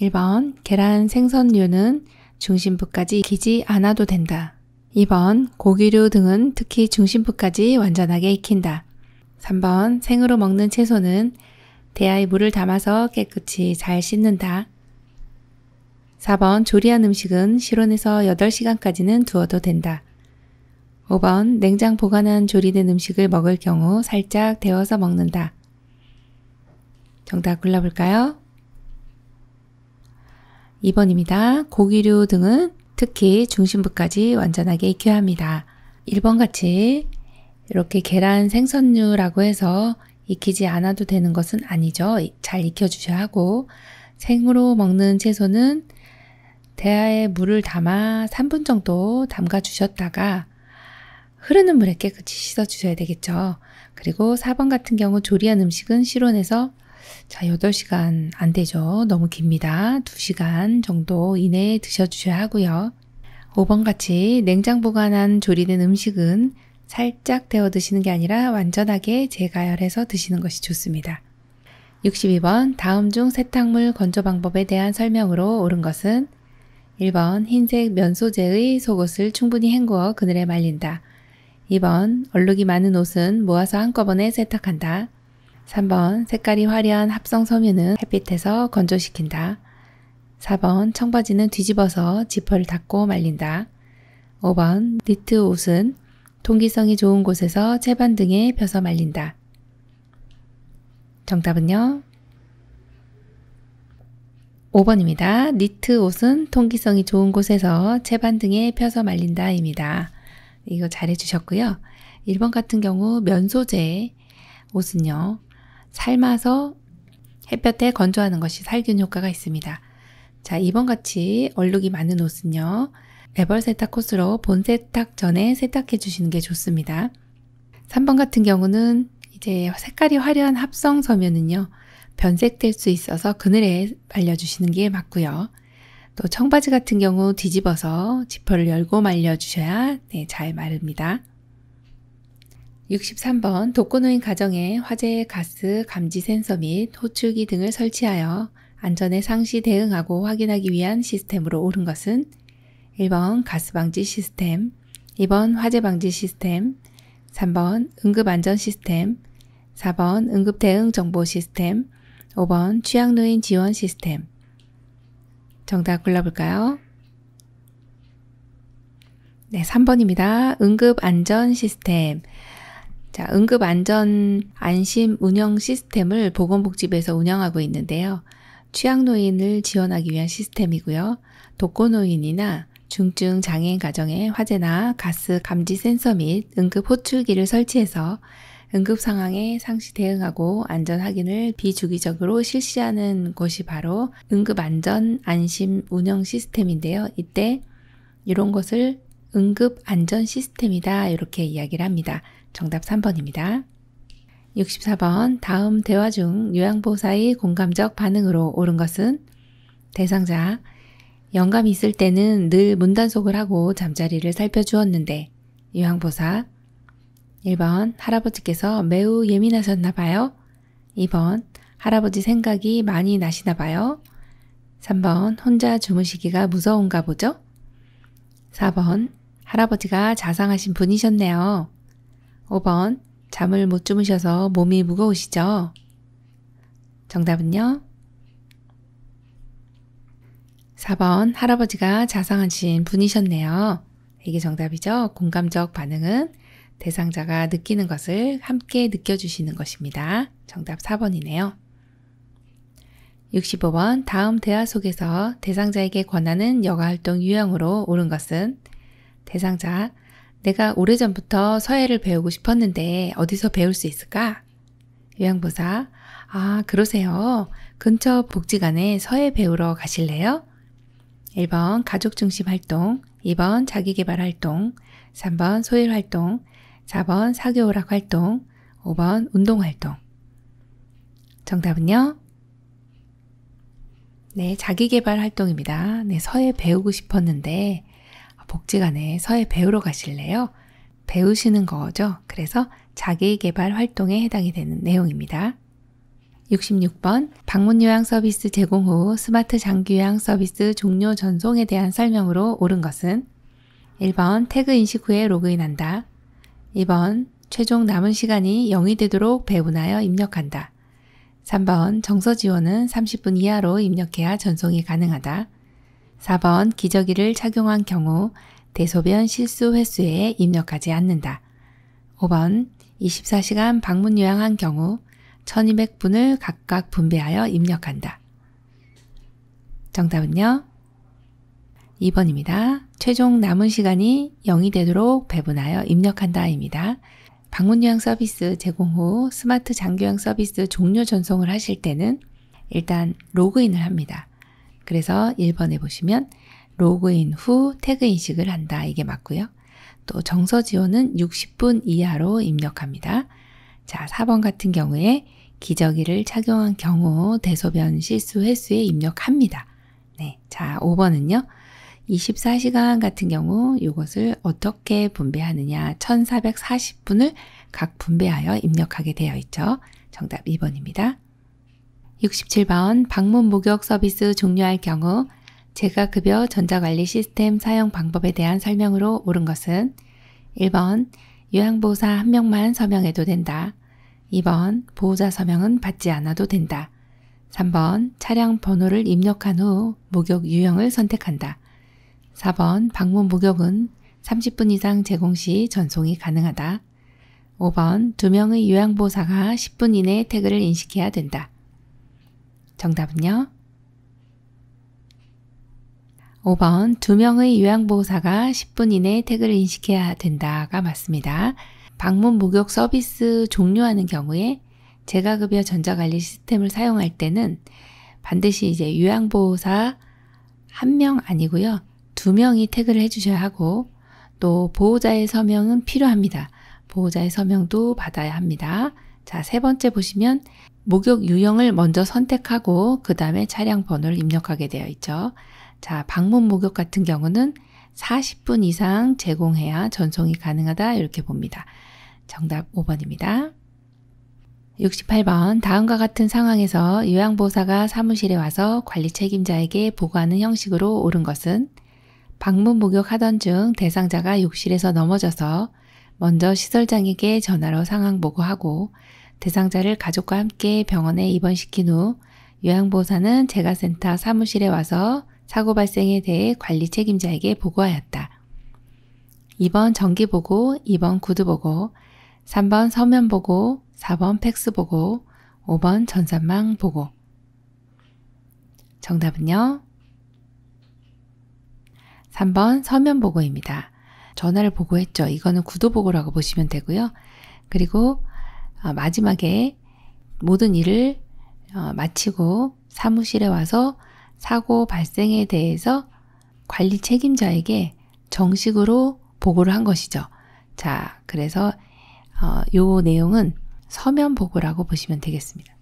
1번 계란, 생선류는 중심부까지 익히지 않아도 된다. 2번 고기류 등은 특히 중심부까지 완전하게 익힌다. 3번 생으로 먹는 채소는 대야에 물을 담아서 깨끗이 잘 씻는다. 4번 조리한 음식은 실온에서 8시간까지는 두어도 된다. 5번 냉장 보관한 조리된 음식을 먹을 경우 살짝 데워서 먹는다. 정답 골라볼까요? 2번입니다. 고기류 등은 특히 중심부까지 완전하게 익혀야 합니다. 1번 같이 이렇게 계란, 생선류라고 해서 익히지 않아도 되는 것은 아니죠. 잘 익혀주셔야 하고 생으로 먹는 채소는 대야에 물을 담아 3분 정도 담가 주셨다가 흐르는 물에 깨끗이 씻어 주셔야 되겠죠. 그리고 4번 같은 경우 조리한 음식은 실온에서 8시간 안 되죠. 너무 깁니다. 2시간 정도 이내에 드셔주셔야 하고요. 5번 같이 냉장 보관한 조리된 음식은 살짝 데워 드시는 게 아니라 완전하게 재가열해서 드시는 것이 좋습니다. 62번 다음 중 세탁물 건조 방법에 대한 설명으로 옳은 것은 1번 흰색 면소재의 속옷을 충분히 헹구어 그늘에 말린다. 2번 얼룩이 많은 옷은 모아서 한꺼번에 세탁한다. 3번 색깔이 화려한 합성 섬유는 햇빛에서 건조시킨다. 4번 청바지는 뒤집어서 지퍼를 닫고 말린다. 5번 니트 옷은 통기성이 좋은 곳에서 채반 등에 펴서 말린다. 정답은요? 5번입니다. 니트 옷은 통기성이 좋은 곳에서 채반 등에 펴서 말린다 입니다. 이거 잘 해주셨고요. 1번 같은 경우 면소재 옷은요. 삶아서 햇볕에 건조하는 것이 살균 효과가 있습니다. 자, 2번 같이 얼룩이 많은 옷은요. 애벌 세탁 코스로 본 세탁 전에 세탁해 주시는 게 좋습니다. 3번 같은 경우는 이제 색깔이 화려한 합성 섬유는요. 변색될 수 있어서 그늘에 말려주시는 게 맞고요. 또 청바지 같은 경우 뒤집어서 지퍼를 열고 말려주셔야 잘 마릅니다. 63번 독거노인 가정에 화재, 가스, 감지 센서 및 호출기 등을 설치하여 안전에 상시 대응하고 확인하기 위한 시스템으로 옳은 것은 1번 가스 방지 시스템, 2번 화재 방지 시스템, 3번 응급 안전 시스템, 4번 응급 대응 정보 시스템, 5번 취약노인 지원 시스템. 정답 골라볼까요? 네, 3번입니다. 응급 안전 시스템. 자, 응급 안전 안심 운영 시스템을 보건복지부에서 운영하고 있는데요. 취약노인을 지원하기 위한 시스템이고요. 독거노인이나 중증 장애인 가정에 화재나 가스 감지 센서 및 응급 호출기를 설치해서 응급 상황에 상시 대응하고 안전 확인을 비주기적으로 실시하는 곳이 바로 응급 안전 안심 운영 시스템인데요. 이때 이런 것을 응급 안전 시스템이다 이렇게 이야기를 합니다. 정답 3번입니다. 64번 다음 대화 중 요양보호사의 공감적 반응으로 옳은 것은 대상자 영감이 있을 때는 늘 문단속을 하고 잠자리를 살펴주었는데 요양보호사 1번 할아버지께서 매우 예민하셨나 봐요. 2번 할아버지 생각이 많이 나시나 봐요. 3번 혼자 주무시기가 무서운가 보죠. 4번 할아버지가 자상하신 분이셨네요. 5번 잠을 못 주무셔서 몸이 무거우시죠? 정답은요? 4번 할아버지가 자상하신 분이셨네요. 이게 정답이죠. 공감적 반응은 대상자가 느끼는 것을 함께 느껴주시는 것입니다. 정답 4번이네요. 65번 다음 대화 속에서 대상자에게 권하는 여가활동 유형으로 옳은 것은 대상자 내가 오래전부터 서예를 배우고 싶었는데 어디서 배울 수 있을까? 요양보호사 아 그러세요. 근처 복지관에 서예 배우러 가실래요? 1번 가족중심 활동, 2번 자기개발 활동, 3번 소일 활동, 4번 사교오락 활동, 5번 운동활동. 정답은요? 네, 자기개발 활동입니다. 네, 서예 배우고 싶었는데 복지관에 서예 배우러 가실래요? 배우시는 거죠. 그래서 자기개발 활동에 해당이 되는 내용입니다. 66번 방문 요양 서비스 제공 후 스마트 장기 요양 서비스 종료 전송에 대한 설명으로 옳은 것은 1번 태그 인식 후에 로그인한다. 2번 최종 남은 시간이 0이 되도록 배분하여 입력한다. 3번 정서 지원은 30분 이하로 입력해야 전송이 가능하다. 4번 기저귀를 착용한 경우 대소변 실수 횟수에 입력하지 않는다. 5번 24시간 방문 요양한 경우 1200분을 각각 분배하여 입력한다. 정답은요? 2번입니다. 최종 남은 시간이 0이 되도록 배분하여 입력한다입니다. 방문 요양 서비스 제공 후 스마트 장기 요양 서비스 종료 전송을 하실 때는 일단 로그인을 합니다. 그래서 1번에 보시면 로그인 후 태그 인식을 한다. 이게 맞고요. 또 정서 지원은 60분 이하로 입력합니다. 자, 4번 같은 경우에 기저귀를 착용한 경우 대소변 실수 횟수에 입력합니다. 네, 자, 5번은요. 24시간 같은 경우 이것을 어떻게 분배하느냐 1440분을 각 분배하여 입력하게 되어 있죠. 정답 2번입니다. 67번 방문 목욕 서비스 종료할 경우 재가급여 전자관리 시스템 사용 방법에 대한 설명으로 옳은 것은 1번 요양보호사 1명만 서명해도 된다. 2번 보호자 서명은 받지 않아도 된다. 3번 차량 번호를 입력한 후 목욕 유형을 선택한다. 4번 방문 목욕은 30분 이상 제공 시 전송이 가능하다. 5번 2명의 요양보호사가 10분 이내에 태그를 인식해야 된다. 정답은요? 5번 2명의 요양보호사가 10분 이내에 태그를 인식해야 된다가 맞습니다. 방문 목욕 서비스 종료하는 경우에 재가급여 전자관리 시스템을 사용할 때는 반드시 이제 요양보호사 1명 아니고요. 2명이 태그를 해주셔야 하고 또 보호자의 서명은 필요합니다. 보호자의 서명도 받아야 합니다. 자, 세 번째 보시면 목욕 유형을 먼저 선택하고 그 다음에 차량 번호를 입력하게 되어 있죠. 자, 방문 목욕 같은 경우는 40분 이상 제공해야 전송이 가능하다 이렇게 봅니다. 정답 5번입니다. 68번 다음과 같은 상황에서 요양보호사가 사무실에 와서 관리 책임자에게 보고하는 형식으로 옳은 것은 방문 목욕하던 중 대상자가 욕실에서 넘어져서 먼저 시설장에게 전화로 상황 보고하고 대상자를 가족과 함께 병원에 입원시킨 후 요양보호사는 재가센터 사무실에 와서 사고 발생에 대해 관리 책임자에게 보고하였다. 2번 정기보고, 2번 구두보고, 3번 서면보고, 4번 팩스보고, 5번 전산망 보고. 정답은요? 3번 서면보고입니다. 전화를 보고했죠. 이거는 구두보고라고 보시면 되고요. 그리고 마지막에 모든 일을 마치고 사무실에 와서 사고 발생에 대해서 관리 책임자에게 정식으로 보고를 한 것이죠. 자, 그래서 요 내용은 서면 보고라고 보시면 되겠습니다.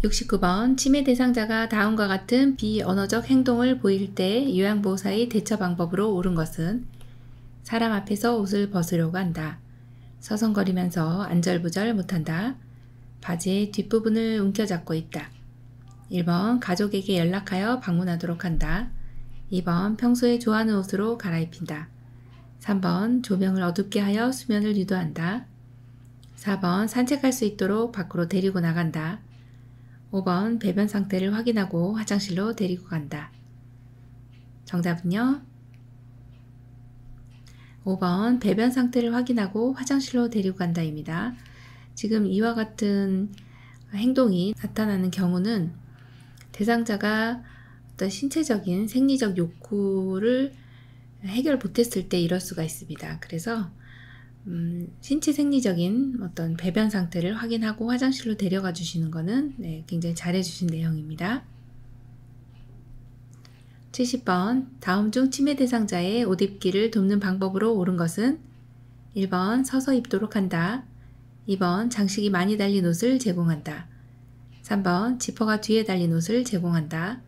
69번 침해 대상자가 다음과 같은 비언어적 행동을 보일 때 요양보호사의 대처 방법으로 옳은 것은 사람 앞에서 옷을 벗으려고 한다. 서성거리면서 안절부절 못한다. 바지의 뒷부분을 움켜잡고 있다. 1번 가족에게 연락하여 방문하도록 한다. 2번 평소에 좋아하는 옷으로 갈아입힌다. 3번 조명을 어둡게 하여 수면을 유도한다. 4번 산책할 수 있도록 밖으로 데리고 나간다. 5번 배변 상태를 확인하고 화장실로 데리고 간다. 정답은요? 5번 배변 상태를 확인하고 화장실로 데리고 간다입니다. 지금 이와 같은 행동이 나타나는 경우는 대상자가 어떤 신체적인 생리적 욕구를 해결 못했을 때 이럴 수가 있습니다. 그래서 신체 생리적인 어떤 배변 상태를 확인하고 화장실로 데려가 주시는 것은 굉장히 잘해 주신 내용입니다. 70번 다음 중 침해 대상자의 옷 입기를 돕는 방법으로 옳은 것은 1번 서서 입도록 한다. 2번 장식이 많이 달린 옷을 제공한다. 3번 지퍼가 뒤에 달린 옷을 제공한다.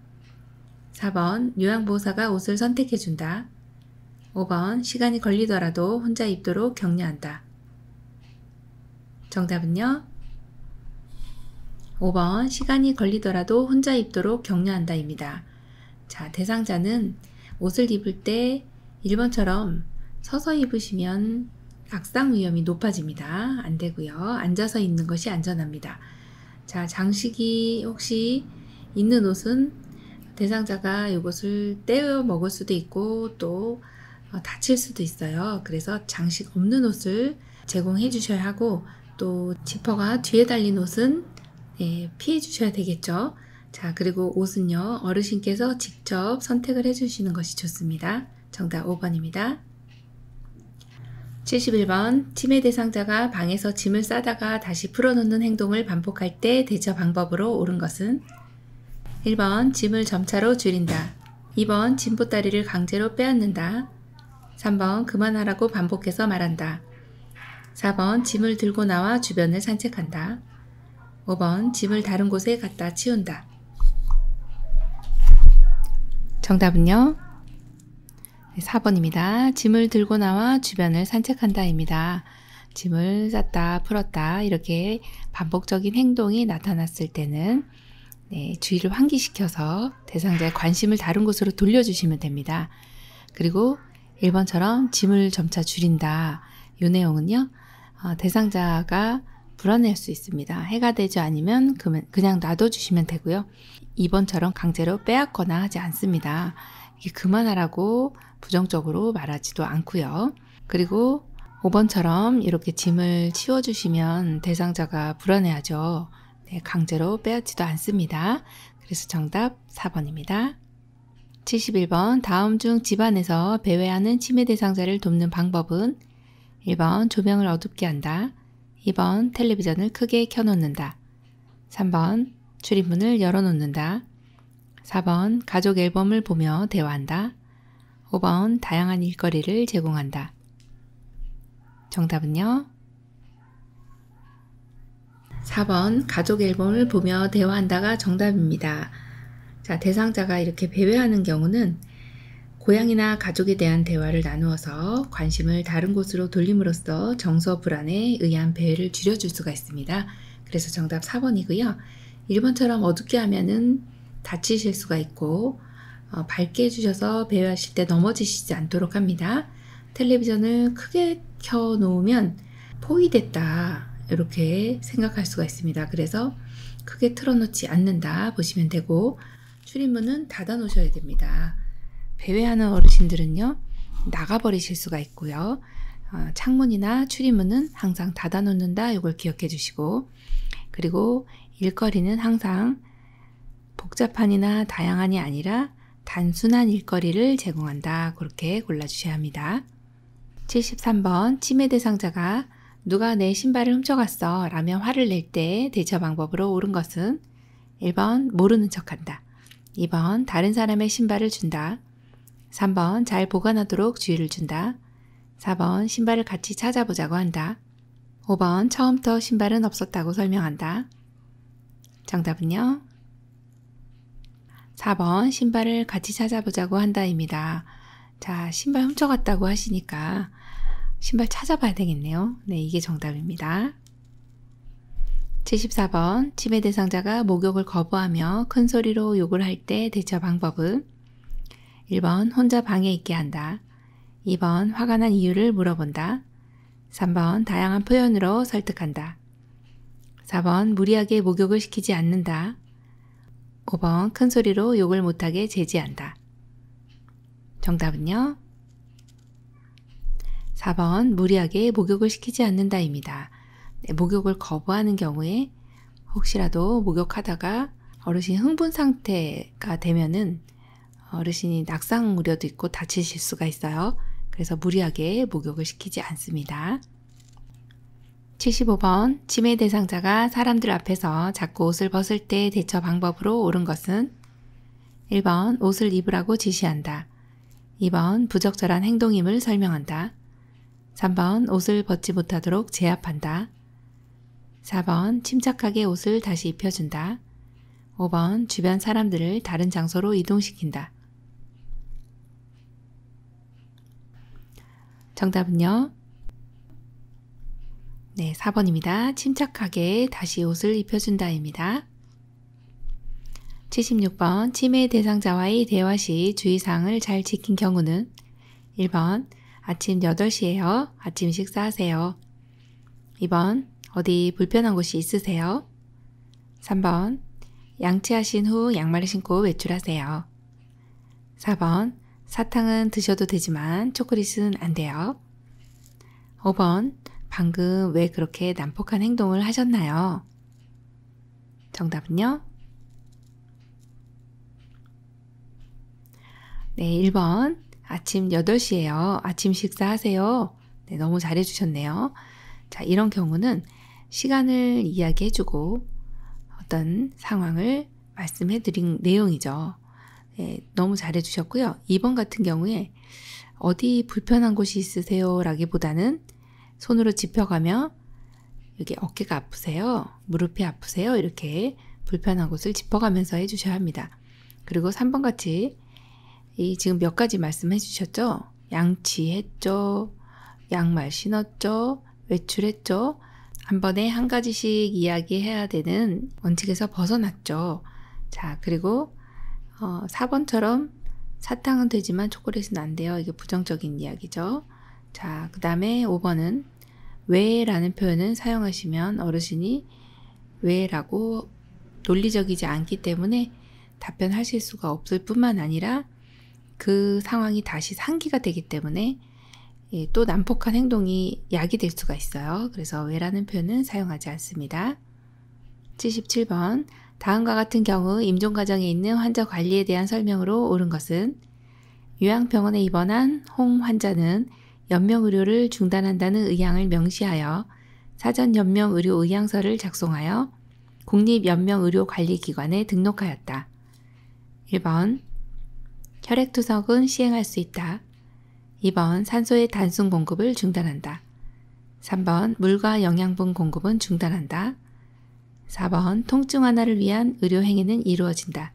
4번 요양보호사가 옷을 선택해 준다. 5번 시간이 걸리더라도 혼자 입도록 격려한다. 정답은요? 5번 시간이 걸리더라도 혼자 입도록 격려한다 입니다. 자, 대상자는 옷을 입을 때 1번처럼 서서 입으시면 악상 위험이 높아집니다. 안 되고요. 앉아서 입는 것이 안전합니다. 자, 장식이 혹시 있는 옷은 대상자가 이것을 떼어 먹을 수도 있고 또 다칠 수도 있어요. 그래서 장식 없는 옷을 제공해 주셔야 하고 또 지퍼가 뒤에 달린 옷은 피해 주셔야 되겠죠. 자, 그리고 옷은요, 어르신께서 직접 선택을 해 주시는 것이 좋습니다. 정답 5번입니다. 71번 치매 대상자가 방에서 짐을 싸다가 다시 풀어놓는 행동을 반복할 때 대처 방법으로 옳은 것은 1번 짐을 점차로 줄인다. 2번 짐 보따리를 강제로 빼앗는다. 3번 그만하라고 반복해서 말한다. 4번 짐을 들고 나와 주변을 산책한다. 5번 짐을 다른 곳에 갖다 치운다. 정답은요? 4번입니다. 짐을 들고 나와 주변을 산책한다 입니다. 짐을 쌌다 풀었다 이렇게 반복적인 행동이 나타났을 때는 주의를 환기시켜서 대상자의 관심을 다른 곳으로 돌려주시면 됩니다. 그리고 1번처럼 짐을 점차 줄인다. 이 내용은요. 대상자가 불안해할 수 있습니다. 해가 되지 않으면 그냥 놔둬주시면 되고요. 2번처럼 강제로 빼앗거나 하지 않습니다. 이게 그만하라고 부정적으로 말하지도 않고요. 그리고 5번처럼 이렇게 짐을 치워주시면 대상자가 불안해하죠. 강제로 빼앗지도 않습니다. 그래서 정답 4번입니다. 71번 다음 중 집안에서 배회하는 치매 대상자를 돕는 방법은 1번 조명을 어둡게 한다. 2번 텔레비전을 크게 켜놓는다. 3번 출입문을 열어놓는다. 4번 가족 앨범을 보며 대화한다. 5번 다양한 일거리를 제공한다. 정답은요? 4번 가족 앨범을 보며 대화한다가 정답입니다. 자, 대상자가 이렇게 배회하는 경우는 고향이나 가족에 대한 대화를 나누어서 관심을 다른 곳으로 돌림으로써 정서 불안에 의한 배회를 줄여줄 수가 있습니다. 그래서 정답 4번이고요. 1번처럼 어둡게 하면은 다치실 수가 있고 밝게 해주셔서 배회하실 때 넘어지시지 않도록 합니다. 텔레비전을 크게 켜놓으면 포위됐다 이렇게 생각할 수가 있습니다. 그래서 크게 틀어놓지 않는다 보시면 되고 출입문은 닫아 놓으셔야 됩니다. 배회하는 어르신들은요 나가버리실 수가 있고요. 창문이나 출입문은 항상 닫아 놓는다 이걸 기억해 주시고 그리고 일거리는 항상 복잡한이나 다양한이 아니라 단순한 일거리를 제공한다. 그렇게 골라주셔야 합니다. 73번 치매 대상자가 누가 내 신발을 훔쳐갔어 라며 화를 낼 때 대처 방법으로 옳은 것은 1번 모르는 척한다. 2번 다른 사람의 신발을 준다. 3번 잘 보관하도록 주의를 준다. 4번 신발을 같이 찾아보자고 한다. 5번 처음부터 신발은 없었다고 설명한다. 정답은요? 4번 신발을 같이 찾아보자고 한다입니다. 자, 신발 훔쳐갔다고 하시니까 신발 찾아봐야 되겠네요. 네, 이게 정답입니다. 74번 치매 대상자가 목욕을 거부하며 큰 소리로 욕을 할 때 대처 방법은 1번 혼자 방에 있게 한다. 2번 화가 난 이유를 물어본다. 3번 다양한 표현으로 설득한다. 4번 무리하게 목욕을 시키지 않는다. 5번 큰 소리로 욕을 못하게 제지한다. 정답은요? 4번 무리하게 목욕을 시키지 않는다입니다. 네, 목욕을 거부하는 경우에 혹시라도 목욕하다가 어르신 흥분 상태가 되면은 어르신이 낙상 우려도 있고 다치실 수가 있어요. 그래서 무리하게 목욕을 시키지 않습니다. 75번 치매 대상자가 사람들 앞에서 자꾸 옷을 벗을 때 대처 방법으로 옳은 것은 1번 옷을 입으라고 지시한다. 2번 부적절한 행동임을 설명한다. 3번 옷을 벗지 못하도록 제압한다. 4번 침착하게 옷을 다시 입혀준다. 5번 주변 사람들을 다른 장소로 이동시킨다. 정답은요? 네, 4번입니다. 침착하게 다시 옷을 입혀준다입니다. 76번 치매 대상자와의 대화 시 주의사항을 잘 지킨 경우는 1번 아침 8시에요. 아침 식사하세요. 2번 어디 불편한 곳이 있으세요? 3번 양치하신 후 양말을 신고 외출하세요. 4번 사탕은 드셔도 되지만 초콜릿은 안 돼요. 5번 방금 왜 그렇게 난폭한 행동을 하셨나요? 정답은요? 네, 1번 아침 8시에요. 아침 식사하세요. 네, 너무 잘해주셨네요. 자, 이런 경우는 시간을 이야기해주고 어떤 상황을 말씀해드린 내용이죠. 네, 너무 잘해주셨고요. 2번 같은 경우에 어디 불편한 곳이 있으세요? 라기보다는 손으로 짚어가며 여기 어깨가 아프세요? 무릎이 아프세요? 이렇게 불편한 곳을 짚어가면서 해주셔야 합니다. 그리고 3번 같이 지금 몇 가지 말씀해 주셨죠? 양치했죠? 양말 신었죠? 외출했죠? 한 번에 한 가지씩 이야기해야 되는 원칙에서 벗어났죠. 자, 그리고 4번처럼 사탕은 되지만 초콜릿은 안 돼요. 이게 부정적인 이야기죠. 자, 그 다음에 5번은 왜 라는 표현은 사용하시면 어르신이 왜 라고 논리적이지 않기 때문에 답변하실 수가 없을 뿐만 아니라 그 상황이 다시 상기가 되기 때문에 또 난폭한 행동이 야기될 수가 있어요. 그래서 왜라는 표현은 사용하지 않습니다. 77번 다음과 같은 경우 임종과정에 있는 환자 관리에 대한 설명으로 옳은 것은 요양병원에 입원한 홍 환자는 연명의료를 중단한다는 의향을 명시하여 사전 연명의료 의향서를 작성하여 국립연명의료관리기관에 등록하였다. 1번 혈액투석은 시행할 수 있다. 2번 산소의 단순 공급을 중단한다. 3번 물과 영양분 공급은 중단한다. 4번 통증 완화를 위한 의료행위는 이루어진다.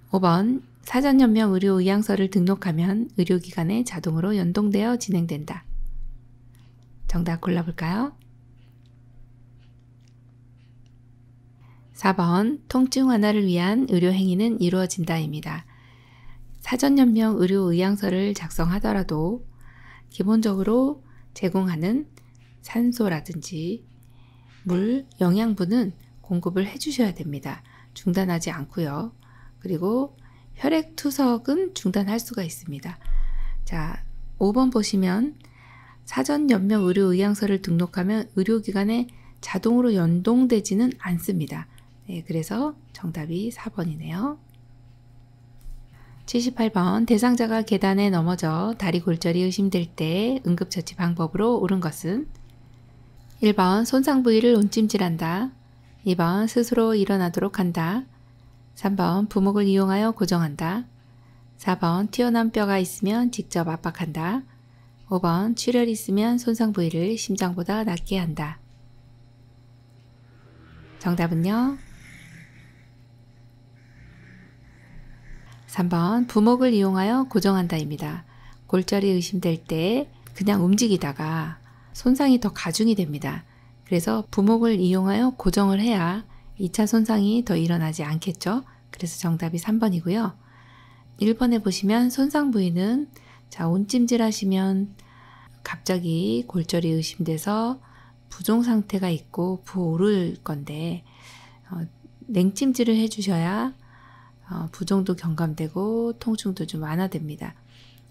5번 사전연명 의료 의향서를 등록하면 의료기관에 자동으로 연동되어 진행된다. 정답 골라볼까요? 4번 통증 완화를 위한 의료행위는 이루어진다입니다. 사전연명 의료 의향서를 작성하더라도 기본적으로 제공하는 산소라든지 물, 영양분은 공급을 해주셔야 됩니다. 중단하지 않고요. 그리고 혈액투석은 중단할 수가 있습니다. 자, 5번 보시면 사전연명 의료 의향서를 등록하면 의료기관에 자동으로 연동되지는 않습니다. 네, 그래서 정답이 4번이네요. 78번 대상자가 계단에 넘어져 다리 골절이 의심될 때 응급처치 방법으로 옳은 것은 1번 손상 부위를 온찜질한다. 2번 스스로 일어나도록 한다. 3번 부목을 이용하여 고정한다. 4번 튀어나온 뼈가 있으면 직접 압박한다. 5번 출혈이 있으면 손상 부위를 심장보다 낮게 한다. 정답은요? 3번 부목을 이용하여 고정한다입니다. 골절이 의심될 때 그냥 움직이다가 손상이 더 가중이 됩니다. 그래서 부목을 이용하여 고정을 해야 2차 손상이 더 일어나지 않겠죠. 그래서 정답이 3번이고요. 1번에 보시면 손상 부위는 자 온찜질 하시면 갑자기 골절이 의심돼서 부종 상태가 있고 부오를 건데 냉찜질을 해주셔야 부종도 경감되고 통증도 좀 완화됩니다.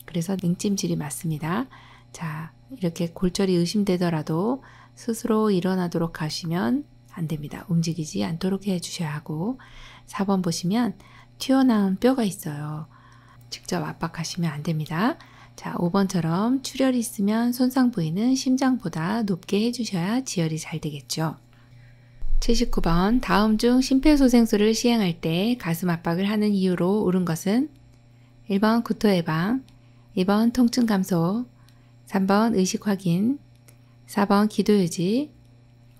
그래서 냉찜질이 맞습니다. 자, 이렇게 골절이 의심되더라도 스스로 일어나도록 하시면 안 됩니다. 움직이지 않도록 해주셔야 하고 4번 보시면 튀어나온 뼈가 있어요. 직접 압박하시면 안 됩니다. 자, 5번처럼 출혈이 있으면 손상 부위는 심장보다 높게 해주셔야 지혈이 잘 되겠죠. 79번 다음 중 심폐소생술을 시행할 때 가슴 압박을 하는 이유로 옳은 것은 1번 구토 예방, 2번 통증 감소, 3번 의식 확인, 4번 기도 유지,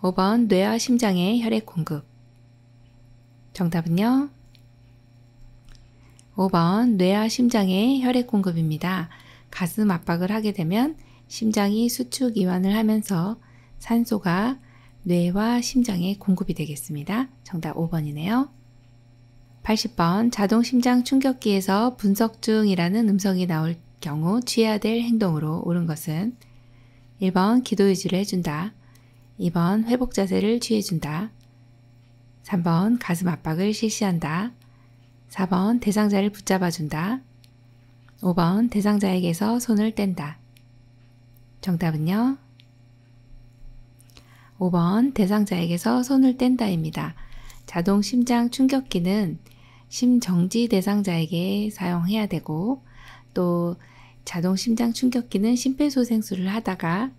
5번 뇌와 심장의 혈액 공급. 정답은요? 5번 뇌와 심장의 혈액 공급입니다. 가슴 압박을 하게 되면 심장이 수축 이완을 하면서 산소가 뇌와 심장에 공급이 되겠습니다. 정답 5번이네요. 80번 자동 심장 충격기에서 분석 중이라는 음성이 나올 경우 취해야 될 행동으로 옳은 것은 1번 기도 유지를 해준다. 2번 회복 자세를 취해준다. 3번 가슴 압박을 실시한다. 4번 대상자를 붙잡아준다. 5번 대상자에게서 손을 뗀다. 정답은요? 5번 대상자에게서 손을 뗀다입니다. 자동 심장 충격기는 심정지 대상자에게 사용해야 되고 또 자동 심장 충격기는 심폐소생술을 하다가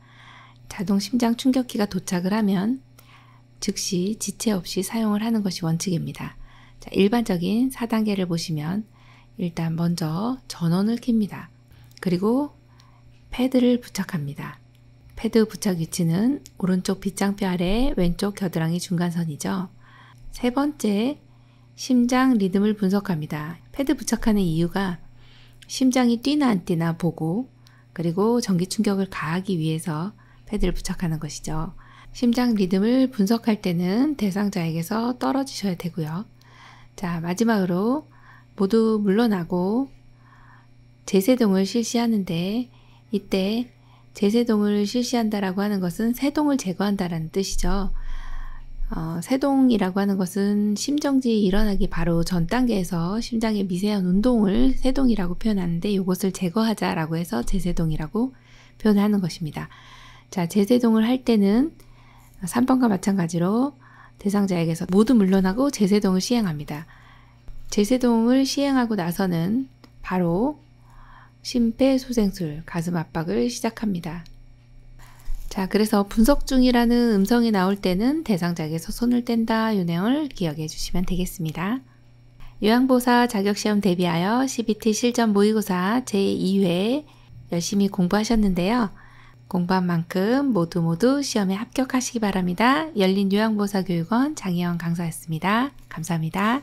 자동 심장 충격기가 도착을 하면 즉시 지체 없이 사용을 하는 것이 원칙입니다. 자, 일반적인 4단계를 보시면 일단 먼저 전원을 켭니다. 그리고 패드를 부착합니다. 패드 부착 위치는 오른쪽 빗장뼈 아래 왼쪽 겨드랑이 중간선이죠. 세 번째, 심장 리듬을 분석합니다. 패드 부착하는 이유가 심장이 뛰나 안 뛰나 보고 그리고 전기 충격을 가하기 위해서 패드를 부착하는 것이죠. 심장 리듬을 분석할 때는 대상자에게서 떨어지셔야 되고요. 자, 마지막으로 모두 물러나고 제세동을 실시하는데 이때 제세동을 실시한다라고 하는 것은 세동을 제거한다라는 뜻이죠. 세동이라고 하는 것은 심정지 일어나기 바로 전 단계에서 심장의 미세한 운동을 세동이라고 표현하는데 이것을 제거하자라고 해서 제세동이라고 표현하는 것입니다. 자, 제세동을 할 때는 3번과 마찬가지로 대상자에게서 모두 물러나고 제세동을 시행합니다. 제세동을 시행하고 나서는 바로 심폐소생술, 가슴 압박을 시작합니다. 자, 그래서 분석 중이라는 음성이 나올 때는 대상자에게서 손을 뗀다 이 내용을 기억해 주시면 되겠습니다. 요양보호사 자격시험 대비하여 CBT 실전 모의고사 제2회 열심히 공부하셨는데요. 공부한 만큼 모두 시험에 합격하시기 바랍니다. 열린 요양보호사 교육원 장혜영 강사였습니다. 감사합니다.